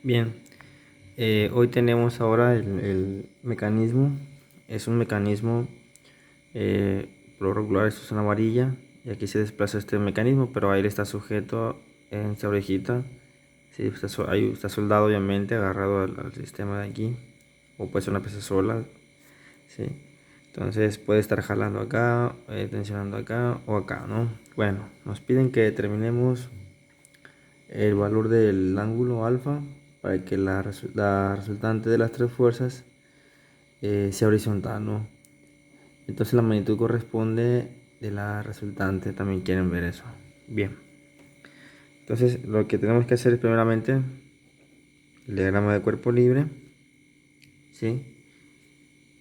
Bien, hoy tenemos ahora el mecanismo. Es un mecanismo, por lo regular esto es una varilla y aquí se desplaza este mecanismo, pero ahí está sujeto en esta orejita. Sí, ahí está soldado obviamente, agarrado al sistema de aquí, o puede ser una pieza sola. Sí. Entonces puede estar jalando acá, tensionando acá o acá, ¿no? Bueno, nos piden que determinemos el valor del ángulo alfa para que la resultante de las tres fuerzas sea horizontal, ¿no? Entonces la magnitud corresponde de la resultante, también quieren ver eso. Bien, entonces lo que tenemos que hacer es primeramente el diagrama de cuerpo libre, ¿sí?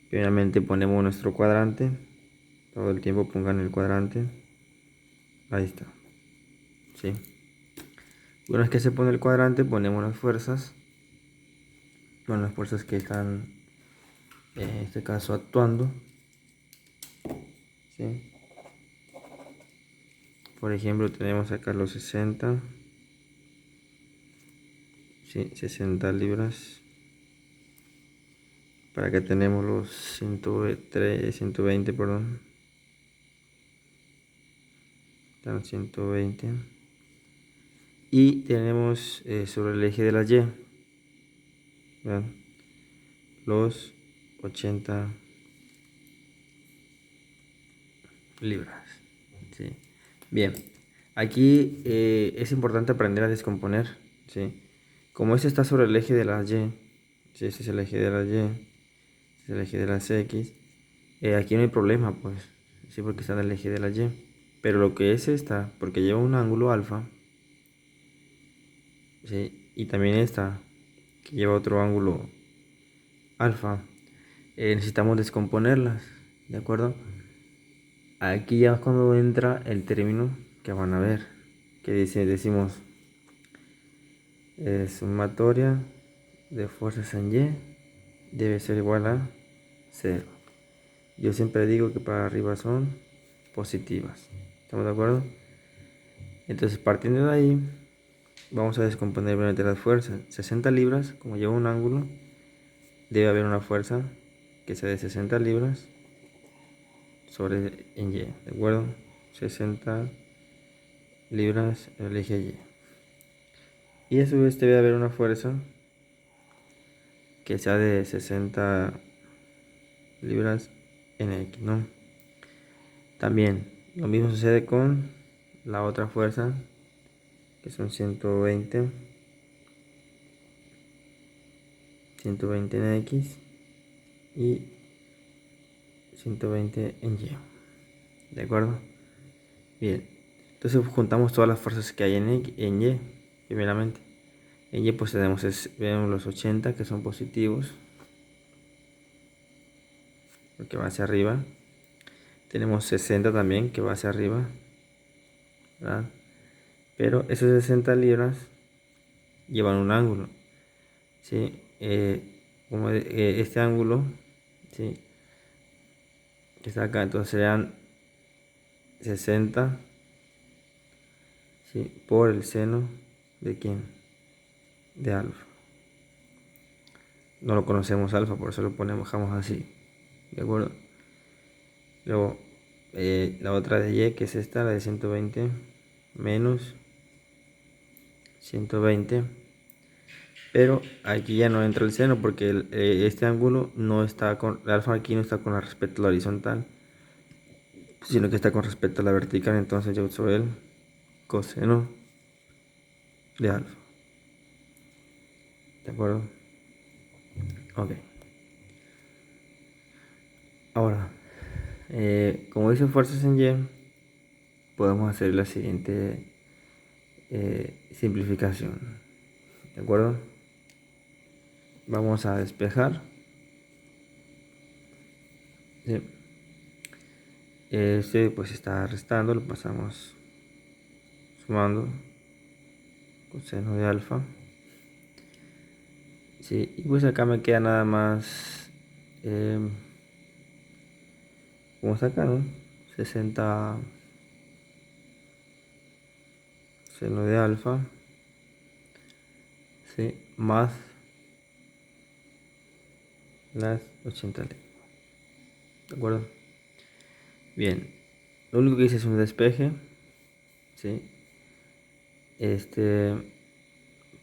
Primeramente ponemos nuestro cuadrante, todo el tiempo pongan el cuadrante, ahí está, ¿sí? Una vez que se pone el cuadrante ponemos las fuerzas, con las fuerzas que están en este caso actuando, ¿sí? Por ejemplo, tenemos acá los 60, ¿sí? 60 libras. Para acá tenemos los 103, 120, perdón. Están 120. Y tenemos sobre el eje de la Y, ¿verdad? Los 80 libras. ¿Sí? Bien, aquí es importante aprender a descomponer, ¿sí? Como este está sobre el eje de la Y, ¿sí? Este es el eje de la Y, este es el eje de las X, aquí no hay problema, pues, sí, porque está en el eje de la Y. Pero lo que es esta, porque lleva un ángulo alfa, ¿sí? Y también esta, que lleva otro ángulo alfa, necesitamos descomponerlas, ¿de acuerdo? Aquí ya es cuando entra el término que van a ver, que decimos sumatoria de fuerzas en Y debe ser igual a 0. Yo siempre digo que para arriba son positivas. ¿Estamos de acuerdo? Entonces, partiendo de ahí, vamos a descomponer brevemente las fuerzas. 60 libras, como lleva un ángulo, debe haber una fuerza que sea de 60 libras sobre en Y, ¿de acuerdo? 60 libras en el eje Y. Y a su vez debe haber una fuerza que sea de 60 libras en X, ¿no? También lo mismo sucede con la otra fuerza, que son 120 en X y 120 en Y, ¿de acuerdo? Bien, entonces juntamos todas las fuerzas que hay en Y, primeramente. En Y pues vemos los 80 que son positivos, porque va hacia arriba. Tenemos 60 también que va hacia arriba, ¿verdad? Pero esos 60 libras llevan un ángulo, ¿sí? Como este ángulo, ¿sí? Que está acá, entonces serían 60, ¿sí? Por el seno de quién, de alfa. No lo conocemos alfa, por eso lo dejamos así, ¿de acuerdo? Luego la otra de Y, que es esta, la de 120 menos 120, pero aquí ya no entra el seno porque este ángulo no está con el alfa, aquí no está con respecto a la horizontal, sino que está con respecto a la vertical. Entonces yo uso el coseno de alfa, ¿de acuerdo? Ok, ahora como dice fuerzas en Y, podemos hacer la siguiente simplificación, ¿de acuerdo? Vamos a despejar, ¿sí? Este pues está restando, lo pasamos sumando coseno de alfa, ¿sí? Y pues acá me queda nada más como está acá, ¿no? 60 seno de alfa ¿sí? Más las 80 lenguas. ¿De acuerdo? Bien, lo único que hice es un despeje, ¿sí?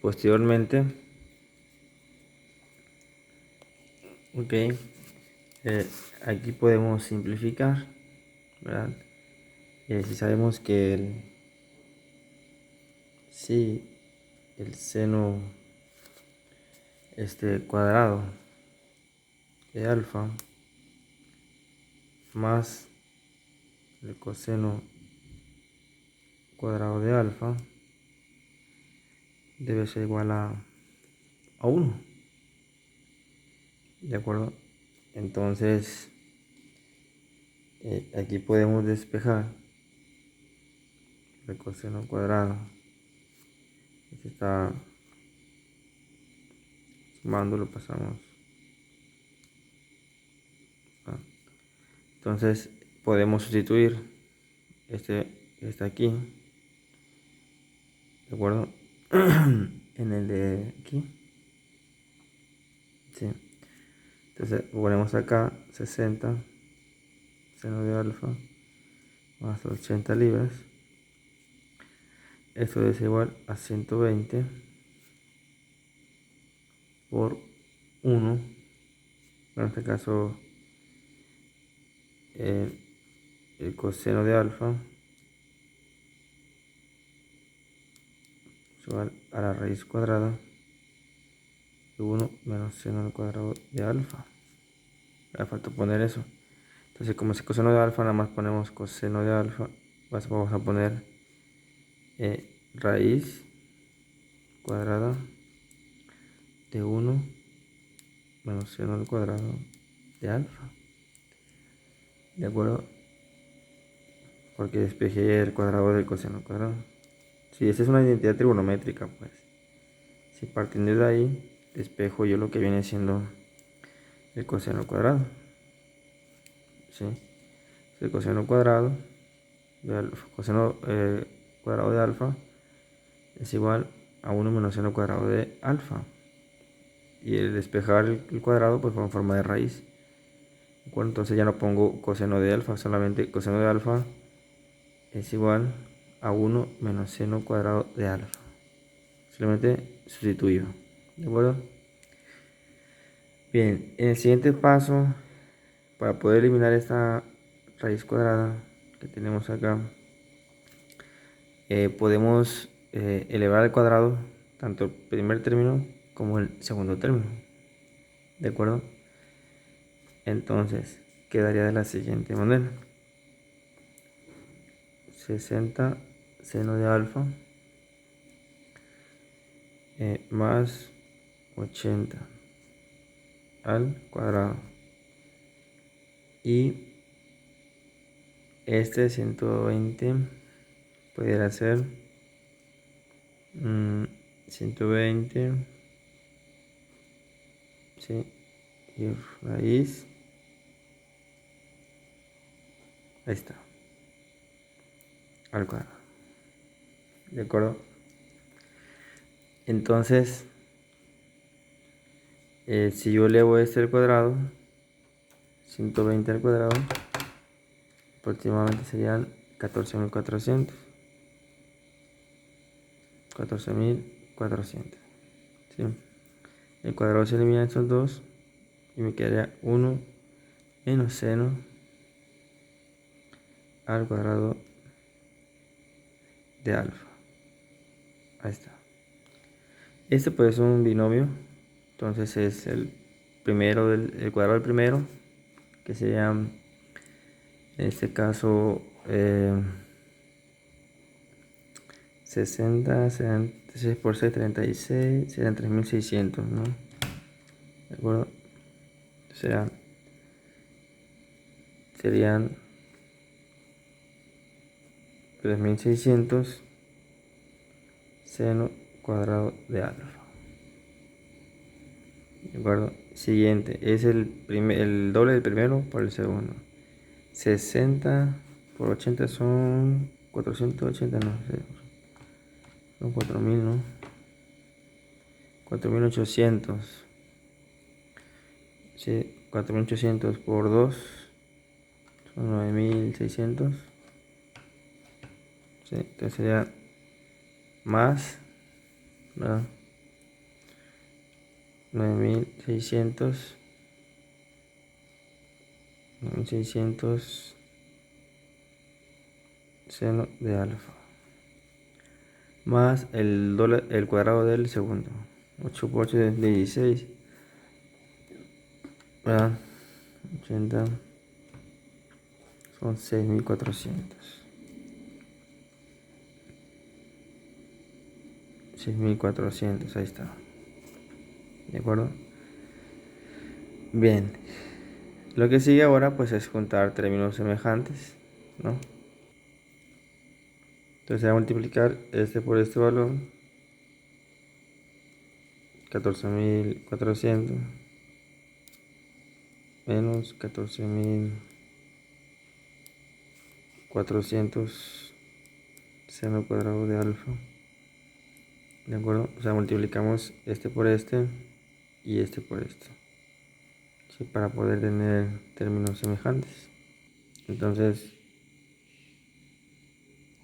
Posteriormente, ok, aquí podemos simplificar, ¿verdad? Si sabemos que si el seno cuadrado de alfa más el coseno cuadrado de alfa debe ser igual a 1, ¿de acuerdo? Entonces aquí podemos despejar el coseno cuadrado, este está sumando, lo pasamos, ¿no? Entonces podemos sustituir este aquí, ¿de acuerdo? En el de aquí, ¿sí? Entonces ponemos acá 60 seno de alfa más 80 libras. Esto es igual a 120 por 1. En este caso, el coseno de alfa es igual a la raíz cuadrada de 1 menos seno al cuadrado de alfa. Me falta poner eso. Entonces, como es coseno de alfa, nada más ponemos coseno de alfa. Vamos a poner raíz cuadrada de 1 menos seno al cuadrado de alfa. ¿De acuerdo? Porque despejé el cuadrado del coseno cuadrado. Si esta es una identidad trigonométrica, pues. Si partiendo de ahí, despejo yo lo que viene siendo el coseno cuadrado. ¿Sí? El coseno cuadrado de alfa, coseno cuadrado de alfa es igual a 1 menos seno cuadrado de alfa. Y el despejar el cuadrado, pues en forma de raíz. ¿De acuerdo? Entonces ya no pongo coseno de alfa, solamente coseno de alfa es igual a 1 menos seno cuadrado de alfa. Simplemente sustituyo. ¿De acuerdo? Bien, en el siguiente paso, para poder eliminar esta raíz cuadrada que tenemos acá, podemos elevar al cuadrado tanto el primer término como el segundo término. ¿De acuerdo? Entonces, quedaría de la siguiente manera. 60 seno de alfa más 80 al cuadrado. Y este 120 pudiera ser 120, ¿sí? Y raíz, ahí está, al cuadrado. ¿De acuerdo? Entonces, si yo elevo este al cuadrado, 120 al cuadrado, aproximadamente serían 14.400. 14.400. ¿Sí? El cuadrado se elimina estos dos y me quedaría 1 menos seno al cuadrado de alfa. Ahí está. Este pues es un binomio. Entonces es el cuadrado del primero, que sería en este caso 60, 6 por 6, 36, serían 3.600, ¿no? ¿De acuerdo? Serían 3.600 seno cuadrado de alfa. ¿De acuerdo? Siguiente, es el doble del primero por el segundo. 60 por 80 son 480, no sé. Son 4.000, ¿no? 4800. Sí, 4800 por 2 son 9600. Sí, entonces sería más, ¿verdad? 9600 seno de alfa más el cuadrado del segundo. 8 por 8 es 16, ¿verdad? 80 son 6400. 6400, ahí está. ¿De acuerdo? Bien. Lo que sigue ahora pues es juntar términos semejantes, ¿no? Entonces voy a multiplicar este por este valor, 14400 menos 14400 seno cuadrado de alfa. ¿De acuerdo? O sea, multiplicamos este por este y este por este, ¿sí? Para poder tener términos semejantes. Entonces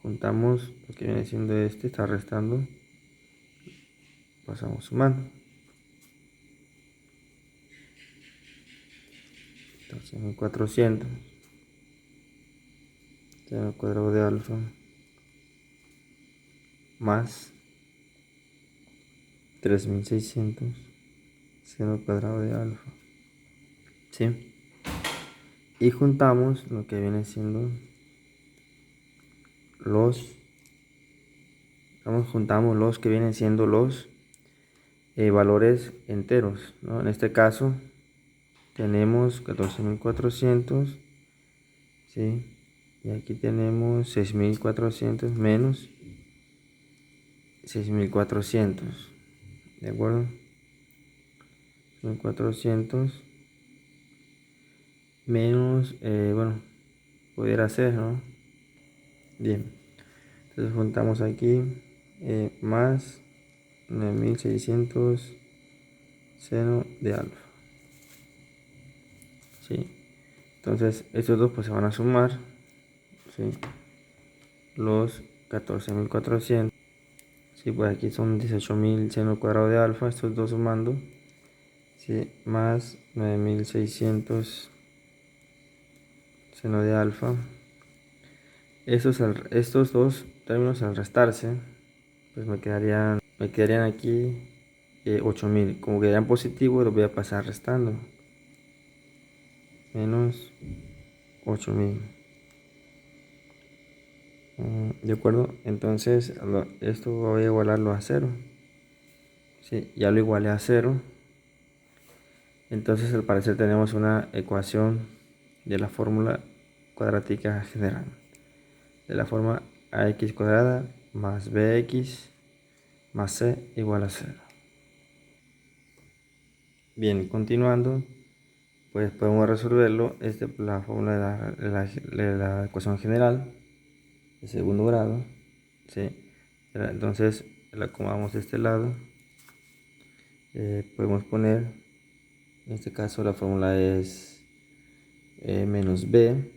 juntamos lo que viene siendo este, está restando, pasamos sumando. Entonces 1400 seno cuadrado de alfa más 3600 seno cuadrado de alfa, ¿sí? Y juntamos lo que viene siendo juntamos los que vienen siendo los valores enteros, ¿no? En este caso tenemos 14400, ¿sí? Y aquí tenemos 6400 menos 6400, ¿de acuerdo? 6400 menos, bueno, pudiera ser, ¿no? Bien, entonces juntamos aquí más 9600 seno de alfa, ¿sí? Entonces estos dos pues se van a sumar, ¿sí? Los 14400, ¿sí? Pues aquí son 18000 seno cuadrado de alfa, estos dos sumando, ¿sí? Más 9600 seno de alfa. Estos dos términos al restarse, pues me quedarían aquí 8000. Como quedarían positivos, los voy a pasar restando. Menos 8000. ¿De acuerdo? Entonces esto voy a igualarlo a 0. Sí, ya lo igualé a 0. Entonces al parecer tenemos una ecuación de la fórmula cuadrática general. De la forma ax cuadrada más bx más c igual a 0. Bien, continuando, pues podemos resolverlo. La fórmula de la ecuación general de segundo grado, ¿sí? Entonces la acomodamos de este lado. Podemos poner, en este caso la fórmula es menos b,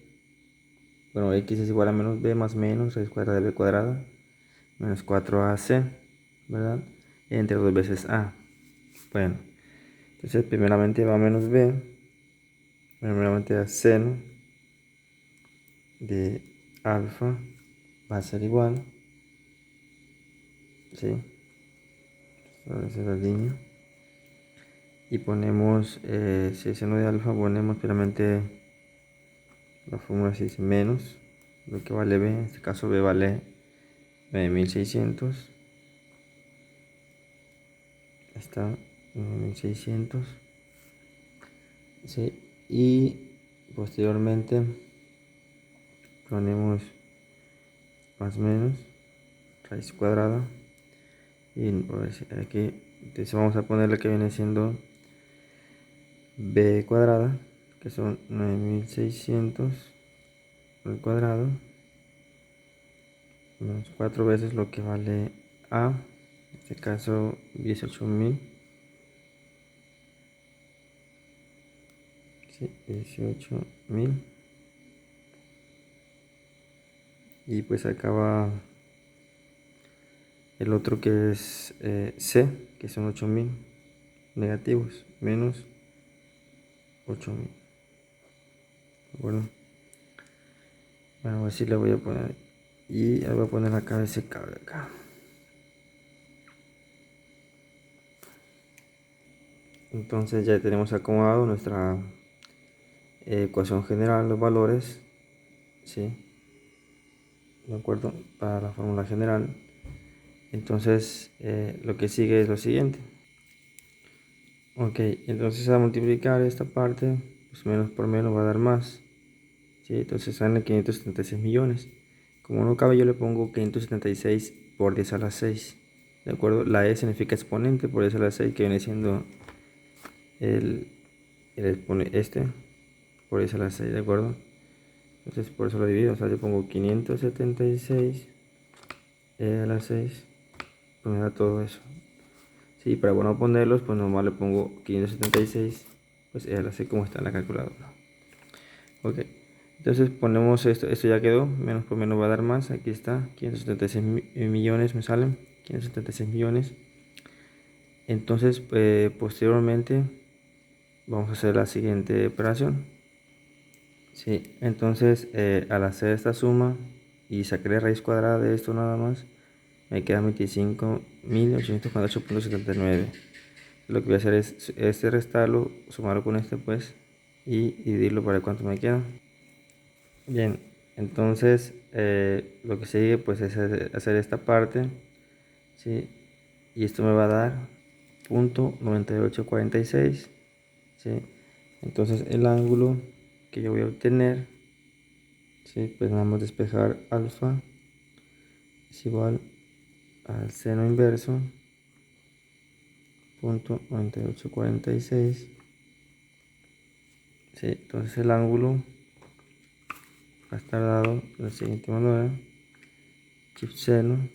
bueno, x es igual a menos b más menos raíz cuadrada de b cuadrada menos 4ac, ¿verdad? Entre dos veces a. Bueno, entonces primeramente va menos b, primeramente a seno de alfa va a ser igual, ¿sí? Esa es la línea. Y ponemos, si es seno de alfa, ponemos primeramente la fórmula se dice menos lo que vale b, en este caso b vale 9600. Está 9600, ¿sí? Y posteriormente ponemos más menos raíz cuadrada y aquí entonces vamos a poner lo que viene siendo b cuadrada, que son 9600 al cuadrado menos 4 veces lo que vale a, en este caso 18000, Sí, 18.000. Y pues acá va el otro que es C, que son 8.000 negativos, menos 8.000. Bueno, así le voy a poner. Y le voy a poner acá ese cable acá. Entonces ya tenemos acomodado nuestra ecuación general, los valores, ¿sí? ¿De acuerdo? Para la fórmula general. Entonces lo que sigue es lo siguiente. Ok, entonces a multiplicar esta parte, pues menos por menos va a dar más. ¿Sí? Entonces salen 576 millones. Como no cabe, yo le pongo 576 por 10 a la 6. ¿De acuerdo? La E significa exponente por 10 a la 6, que viene siendo el este por 10 a la 6, ¿de acuerdo? Entonces por eso lo divido, o sea, yo pongo 576 a la 6, pues me da todo eso. Sí, para bueno ponerlos, pues nomás le pongo 576, pues a la 6 como está en la calculadora. Ok, entonces ponemos esto ya quedó, menos por menos va a dar más, aquí está, 576 millones me salen, 576 millones. Entonces, posteriormente vamos a hacer la siguiente operación. Sí, entonces al hacer esta suma y sacarle raíz cuadrada de esto nada más, me queda 25.848.79. Lo que voy a hacer es este restarlo, sumarlo con este pues y dividirlo para ver cuánto me queda. Bien, entonces lo que sigue pues es hacer esta parte, ¿sí? Y esto me va a dar .9846, ¿sí? Entonces el ángulo que yo voy a obtener, ¿sí? Pues vamos a despejar alfa es igual al seno inverso .9846, ¿sí? Entonces el ángulo va a estar dado de la siguiente manera: seno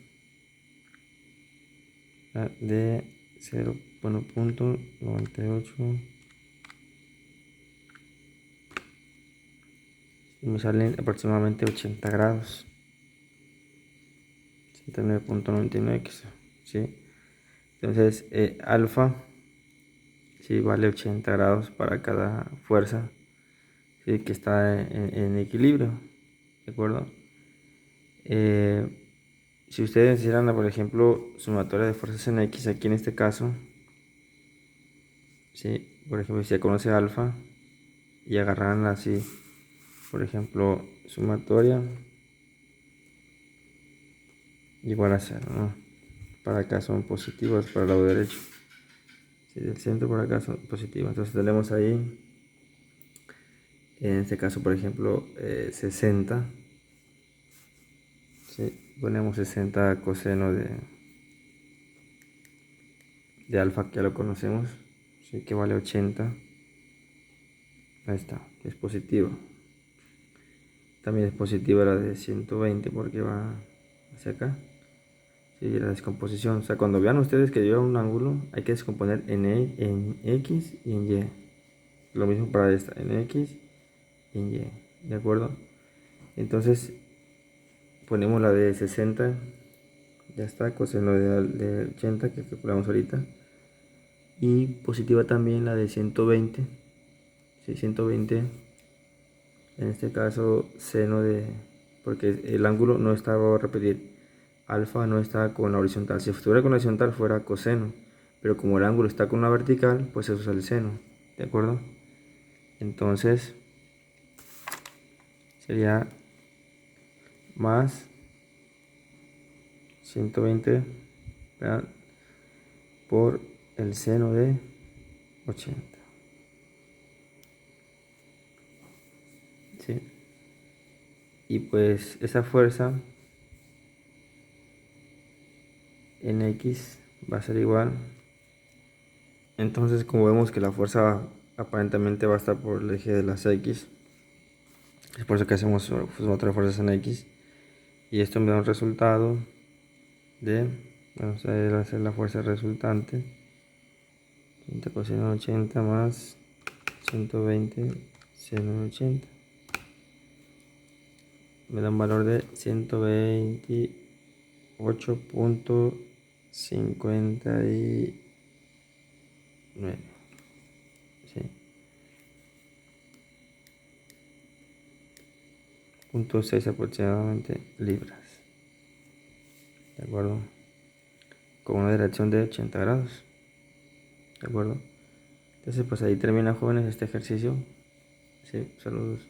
de 0.98 y me salen aproximadamente 80 grados, 69.99, ¿sí? Entonces alfa, ¿sí? Vale 80 grados para cada fuerza, ¿sí? Que está en equilibrio, ¿de acuerdo? Si ustedes hicieran, por ejemplo, sumatoria de fuerzas en X, aquí en este caso, ¿sí? Por ejemplo, si se conoce alfa y agarraran así, por ejemplo, sumatoria igual a 0, ¿no? Para acá son positivos, para el lado derecho. Sí, del centro para acá son positivos. Entonces tenemos ahí, en este caso, por ejemplo, 60. ¿Sí? Ponemos 60 coseno de alfa, que ya lo conocemos, ¿sí? Que vale 80. Ahí está, es positivo. También es positiva la de 120 porque va hacia acá. Sí, la descomposición. O sea, cuando vean ustedes que lleva un ángulo, hay que descomponer en X y en Y. Lo mismo para esta, en X y en Y. ¿De acuerdo? Entonces, ponemos la de 60. Ya está, coseno de 80 que calculamos ahorita. Y positiva también la de 120. Sí, 120. En este caso, seno de... Porque el ángulo no está, voy a repetir, alfa no está con la horizontal. Si estuviera con la horizontal fuera coseno, pero como el ángulo está con la vertical, pues eso es el seno, ¿de acuerdo? Entonces sería más 120, ¿verdad? Por el seno de 80, ¿sí? Y pues esa fuerza en X va a ser igual. Entonces, como vemos que la fuerza aparentemente va a estar por el eje de las X, es por eso que hacemos otras fuerzas en X. Y esto me da un resultado de, vamos a hacer la fuerza resultante, 30 coseno 80 más 120 0,80. Me da un valor de 128.59. ¿Sí? 0,6 aproximadamente libras. ¿De acuerdo? Con una dirección de 80 grados. ¿De acuerdo? Entonces, pues ahí termina, jóvenes, este ejercicio. Sí, saludos.